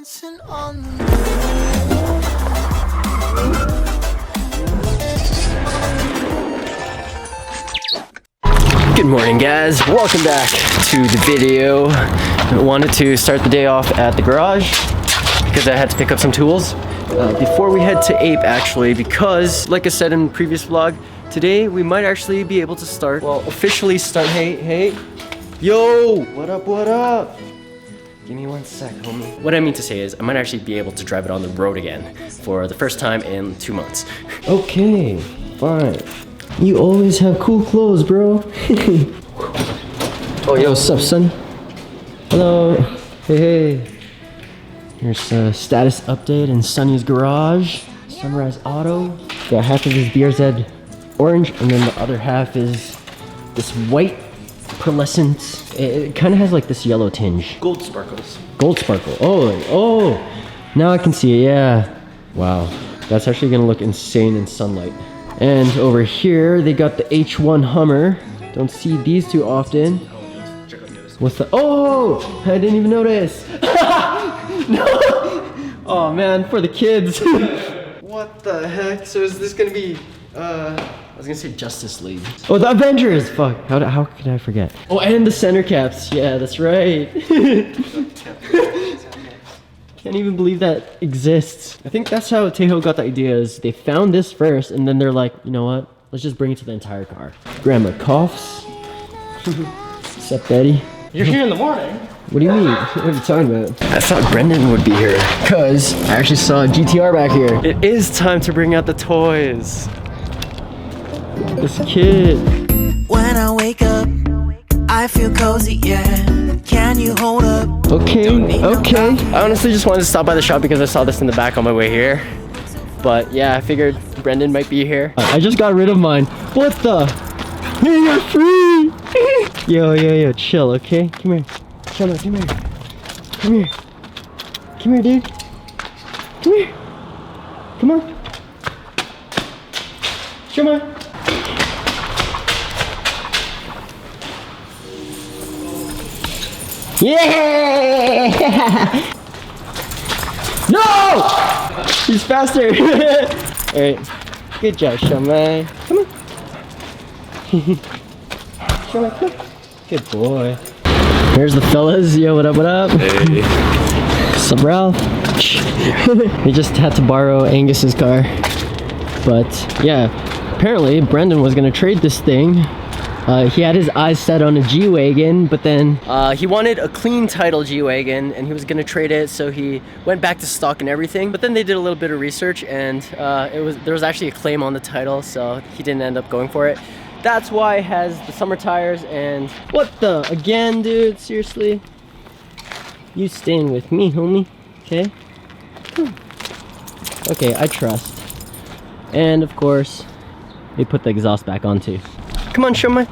dancing on the Good morning, guys. Welcome back to the video. I wanted to start the day off at the garage because I had to pick up some tools before we head to Ape, actually, because like I said in the previous vlog, today we might actually be able to start, well, officially start. Hey, yo, what up? Give me 1 sec, homie. What I mean to say is I might actually be able to drive it on the road again for the first time in 2 months. Okay, fine. You always have cool clothes, bro. Oh, yo, what's up, son? Hello. Hey. Here's a status update in Sonny's garage. Sunrise Auto. Got half of his BRZ orange, and then the other half is this white pearlescent. It kind of has like this yellow tinge. Gold sparkles. Gold sparkle. Oh. Now I can see it, yeah. Wow. That's actually gonna look insane in sunlight. And over here, they got the H1 Hummer. Don't see these too often. What's the... Oh! I didn't even notice. No! Oh man, for the kids. What the heck? So is this gonna be... I was gonna say Justice League. Oh, the Avengers! Fuck, how could I forget? Oh, and the center caps. Yeah, that's right. Can't even believe that exists. I think that's how Tejo got the idea, is they found this first and then they're like, you know what? Let's just bring it to the entire car. Grandma coughs. What's up, Betty? You're here in the morning. What do you mean? What are you talking about? I thought Brendan would be here because I actually saw a GTR back here. It is time to bring out the toys. This kid. When I wake up, I feel cozy, yeah. Can you hold up? Okay. I honestly just wanted to stop by the shop because I saw this in the back on my way here. But yeah, I figured Brendan might be here. I just got rid of mine. What the? Hey, you're free! Yo, chill, okay? Come here. Come here, dude. Come here. Come on. Come on. Yeah! No! He's faster. Alright. Good job, Shaman. Come on. Shaman, come on. Good boy. Here's the fellas. Yo, what up? Hey. What's up, Ralph? We just had to borrow Angus's car. But yeah, apparently Brendan was gonna trade this thing. He had his eyes set on a G-Wagon, but then he wanted a clean title G-Wagon and he was gonna trade it, so he went back to stock and everything. But then they did a little bit of research and there was actually a claim on the title, so he didn't end up going for it. That's why it has the summer tires and... What the? Again, dude? Seriously? You staying with me, homie? Okay? Okay, I trust. And of course, they put the exhaust back on too. Come on, Shoma.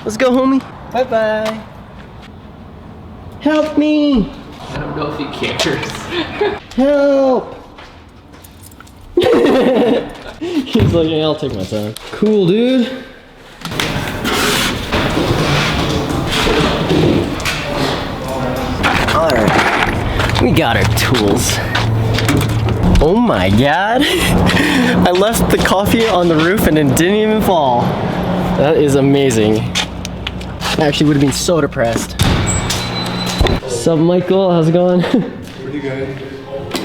Let's go, homie. Bye-bye. Help me! I don't know if he cares. Help! He's like, yeah, I'll take my time. Cool, dude. Alright, we got our tools. Oh my god. I left the coffee on the roof and it didn't even fall. That is amazing. I actually would have been so depressed. What's up, Michael? How's it going? Pretty good.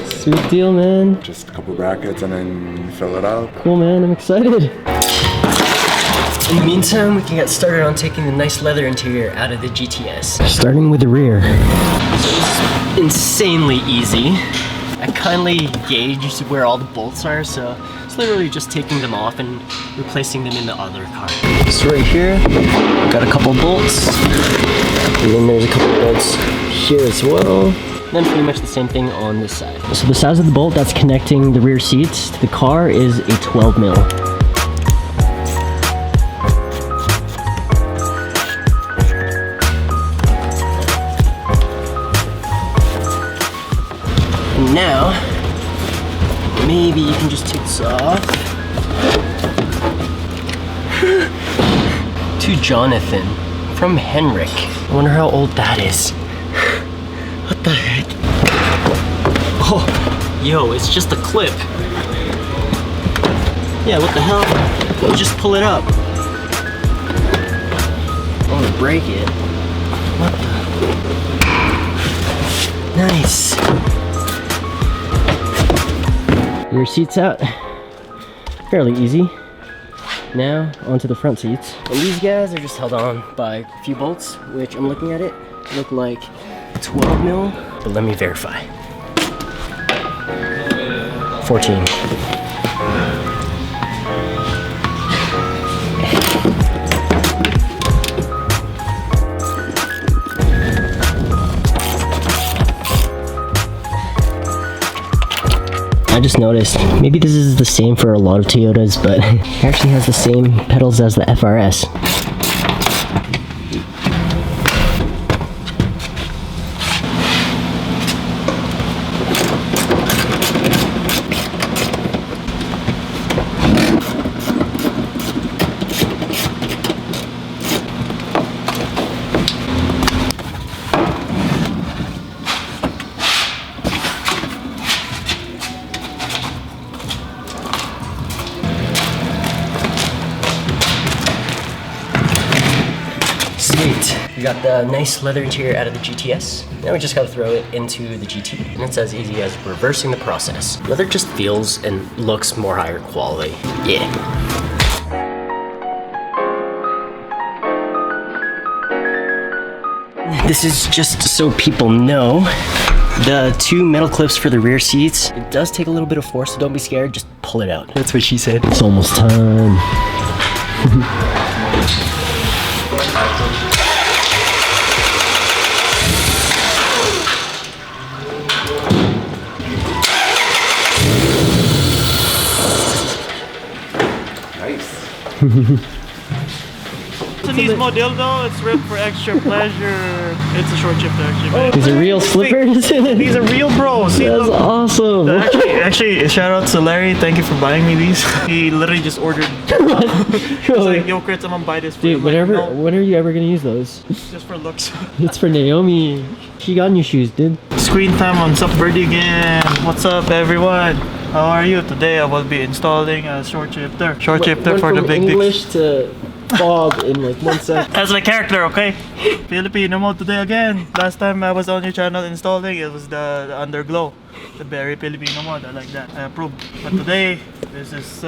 Sweet deal, man. Just a couple brackets and then fill it up. Cool, man. I'm excited. In the meantime, we can get started on taking the nice leather interior out of the GTS. Starting with the rear. It's insanely easy. I kindly gauged where all the bolts are, so it's literally just taking them off and replacing them in the other car. So right here, got a couple bolts, and then there's a couple bolts here as well. And then pretty much the same thing on this side. So the size of the bolt that's connecting the rear seats to the car is a 12 mil. And now, maybe you can just take this off. To Jonathan from Henrik. I wonder how old that is. What the heck? Oh, yo, it's just a clip. Yeah, what the hell? You just pull it up. I want to break it. What the? Nice. Rear seats out. Fairly easy. Now, onto the front seats. And these guys are just held on by a few bolts, which I'm looking at it, look like 12 mil, but let me verify. 14. I just noticed, maybe this is the same for a lot of Toyotas, but it actually has the same pedals as the FRS. Sweet. We got the nice leather interior out of the GTS. Now we just gotta throw it into the GT. And it's as easy as reversing the process. Leather just feels and looks more higher quality. Yeah. This is just so people know. The two metal clips for the rear seats, it does take a little bit of force, so don't be scared, just pull it out. That's what she said. It's almost time. Japanese model though, it's ripped for extra pleasure. It's a short chip actually. These are real slippers? These are real, bro. See, That's look. awesome. Actually, shout out to Larry. Thank you for buying me these. He literally just ordered. He's like, yo, Chris, I'm gonna buy this for you. Dude, whatever. Like, no. When are you ever gonna use those? Just for looks. It's for Naomi. She got new shoes, dude. Screen time on Sup Birdy again. What's up, everyone? How are you? Today I will be installing a short shifter. Short shifter for the big English dicks. to Bob in like 1 second. That's my character, okay? Filipino mode today again. Last time I was on your channel installing, it was the underglow. The very Filipino mode, I like that. I approve. But today, this is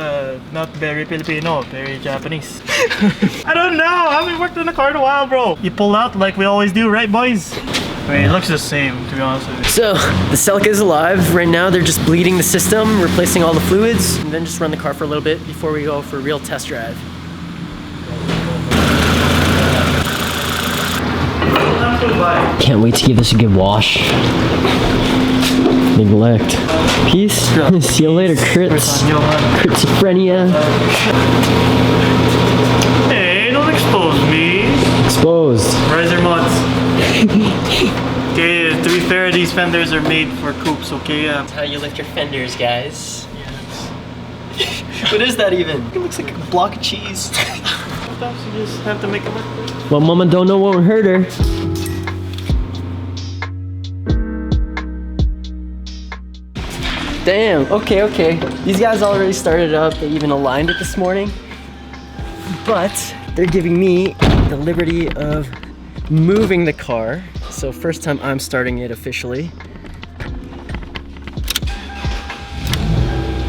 not very Filipino, very Japanese. I don't know, I haven't worked on a car in a while, bro. You pull out like we always do, right, boys? I mean, it looks the same, to be honest with you. So, the CELICA is alive. Right now, they're just bleeding the system, replacing all the fluids, and then just run the car for a little bit before we go for a real test drive. Can't wait to give this a good wash. Neglect. Peace. See you later, crits. Critschizophrenia. Hey, don't expose me. Exposed. Riser mods. Okay, to be fair, these fenders are made for coupes, okay? That's how you lift your fenders, guys. What is that even? It looks like a block of cheese. Sometimes you just have to make it work. Well, mama don't know what hurt her. Damn, okay. These guys already started up, they even aligned it this morning. But they're giving me the liberty of moving the car. So first time I'm starting it officially.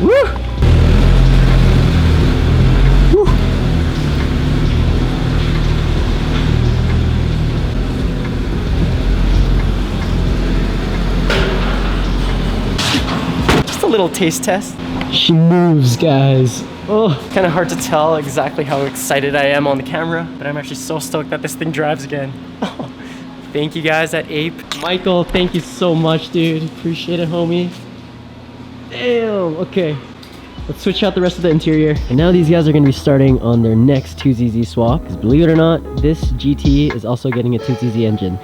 Woo! Woo! Just a little taste test. She moves, guys. Oh, kind of hard to tell exactly how excited I am on the camera, but I'm actually so stoked that this thing drives again. Oh, thank you guys at Ape. Michael, thank you so much, dude. Appreciate it, homie. Damn, okay. Let's switch out the rest of the interior. And now these guys are gonna be starting on their next 2ZZ swap. Because believe it or not, this GT is also getting a 2ZZ engine.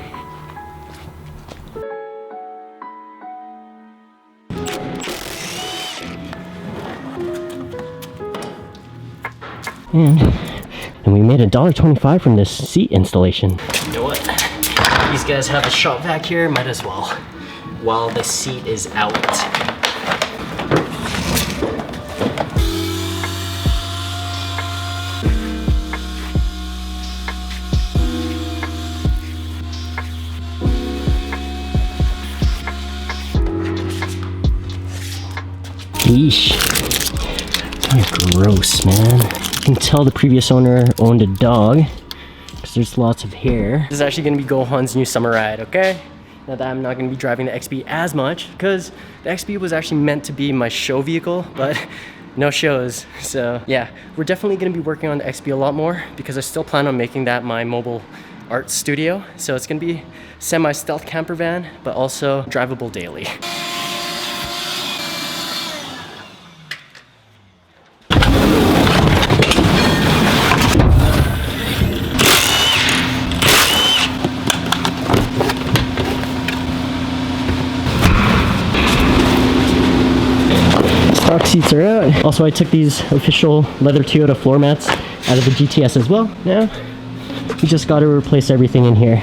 And we made $1.25 from this seat installation. You know what? These guys have a shop vac here, might as well. while the seat is out. Yeesh. Gross, man. You can tell the previous owner owned a dog because there's lots of hair. This is actually gonna be Gohan's new summer ride, okay? Now that I'm not gonna be driving the XB as much because the XB was actually meant to be my show vehicle, but no shows. So yeah, we're definitely gonna be working on the XB a lot more because I still plan on making that my mobile art studio. So it's gonna be semi-stealth camper van, but also drivable daily. Stock seats are out. Also, I took these official leather Toyota floor mats out of the GTS as well. Now, we just got to replace everything in here.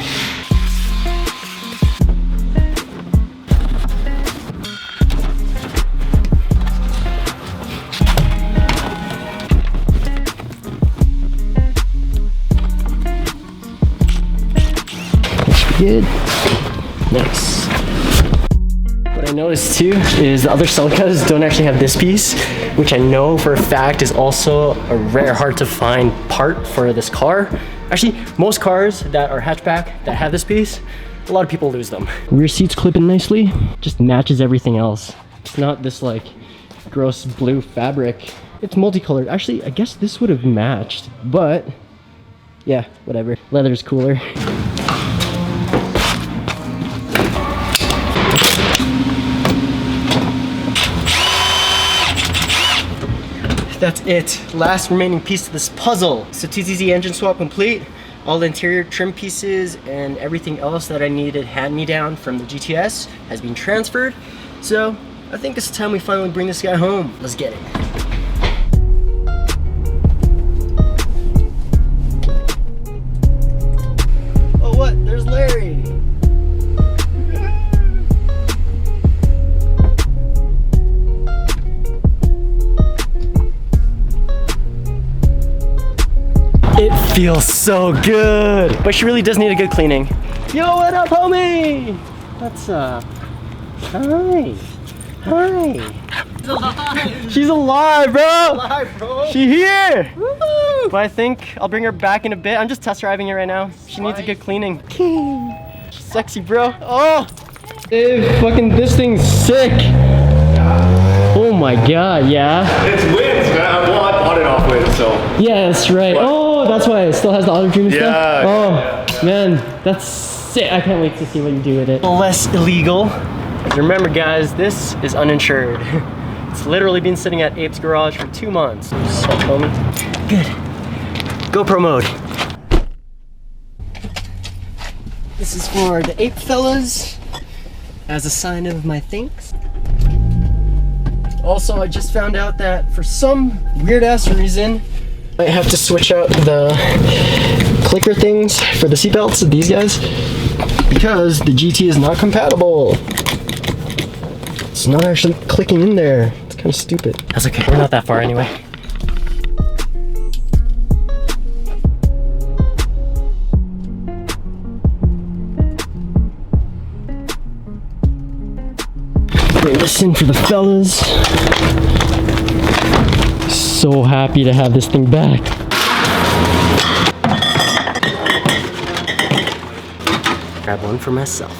Good. Nice. What I noticed too is the other CELICAs don't actually have this piece, which I know for a fact is also a rare, hard to find part for this car. Actually, most cars that are hatchback that have this piece, a lot of people lose them. Rear seats clip in nicely, just matches everything else. It's not this like gross blue fabric. It's multicolored. Actually, I guess this would have matched, but yeah, whatever. Leather's cooler. That's it. Last remaining piece of this puzzle. So 2ZZ engine swap complete. All the interior trim pieces and everything else that I needed hand-me-down from the GTS has been transferred. So I think it's time we finally bring this guy home. Let's get it. Oh what? There's Larry. It feels so good, but she really does need a good cleaning. Yo, what up, homie? What's up? Hi. Hi. She's alive, bro. Alive, bro. She here. Woo-hoo. But I think I'll bring her back in a bit. I'm just test driving her right now. She needs a good cleaning. She's sexy, bro. Oh, dude, fucking this thing's sick. Oh my god, yeah. It's wins, man. I bought it off wins, so. Yeah, that's right. Oh, that's why it still has the auto dream stuff. Yeah. Oh, man, that's sick. I can't wait to see what you do with it. Less illegal. Remember, guys, this is uninsured. It's literally been sitting at Ape's garage for 2 months. So, homie. Good. GoPro mode. This is for the Ape fellas as a sign of my thanks. Also, I just found out that for some weird ass reason, I have to switch out the clicker things for the seatbelts, these guys, because the GT is not compatible. It's not actually clicking in there. It's kind of stupid. That's okay, we're not that far anyway. Bring this in for the fellas. So happy to have this thing back. Grab one for myself.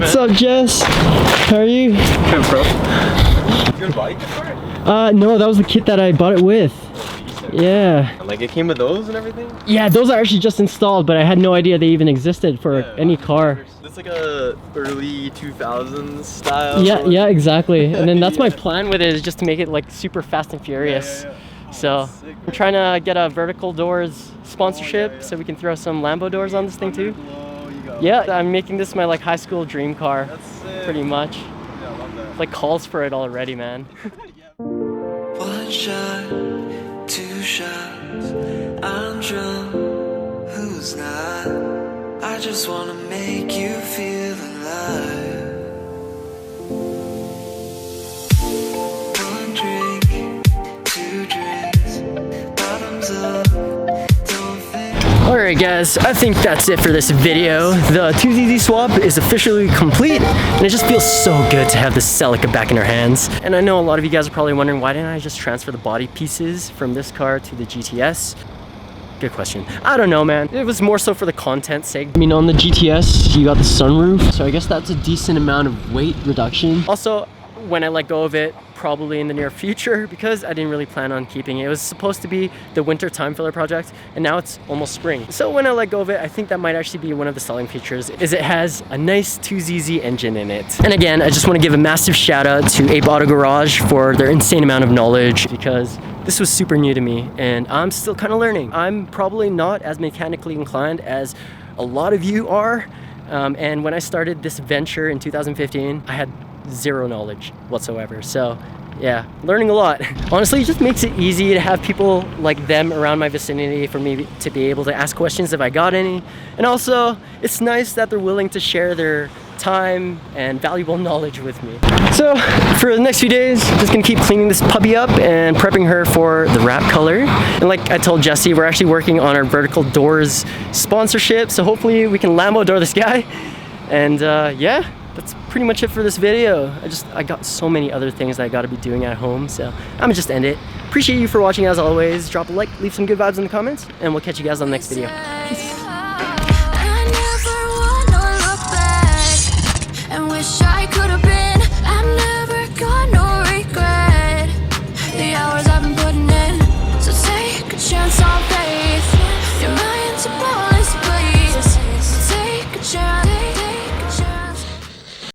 What's up, Jess? How are you? Good, bro. You gonna buy it for it? No, that was the kit that I bought it with. Yeah. Like it came with those and everything? Yeah, those are actually just installed, but I had no idea they even existed for any car. It's like a early 2000s style. Yeah, exactly. And then that's my plan with it, is just to make it like super fast and furious. So I'm trying to get a vertical doors sponsorship so we can throw some Lambo doors on this thing too. Yeah, I'm making this my like high school dream car, pretty much. Yeah, I love that. Like calls for it already, man. One shot, two shots, I'm drunk, who's not? I just wanna make you feel alive. One drink, two drinks, bottoms up, don't think. Alright guys, I think that's it for this video. The 2ZZ swap is officially complete, and it just feels so good to have this CELICA back in our hands. And I know a lot of you guys are probably wondering, why didn't I just transfer the body pieces from this car to the GTS? Good question. I don't know, man. It was more so for the content's sake. I mean, on the GTS, you got the sunroof, so I guess that's a decent amount of weight reduction. Also, when I let go of it, probably in the near future, because I didn't really plan on keeping it. It was supposed to be the winter time filler project, and now it's almost spring. So when I let go of it, I think that might actually be one of the selling features, is it has a nice 2ZZ engine in it. And again, I just want to give a massive shout out to Ape Auto Garage for their insane amount of knowledge, because this was super new to me, and I'm still kind of learning. I'm probably not as mechanically inclined as a lot of you are, and when I started this venture in 2015, I had zero knowledge whatsoever. So yeah, learning a lot. Honestly, it just makes it easy to have people like them around my vicinity for me to be able to ask questions if I got any. And also, it's nice that they're willing to share their time and valuable knowledge with me. So for the next few days, just gonna keep cleaning this puppy up and prepping her for the wrap color. And like I told Jesse, we're actually working on our vertical doors sponsorship, so hopefully we can Lambo door this guy. And yeah, that's pretty much it for this video. I got so many other things that I gotta be doing at home, so I'm gonna just end it. Appreciate you for watching as always. Drop a like, leave some good vibes in the comments, and we'll catch you guys on the next video.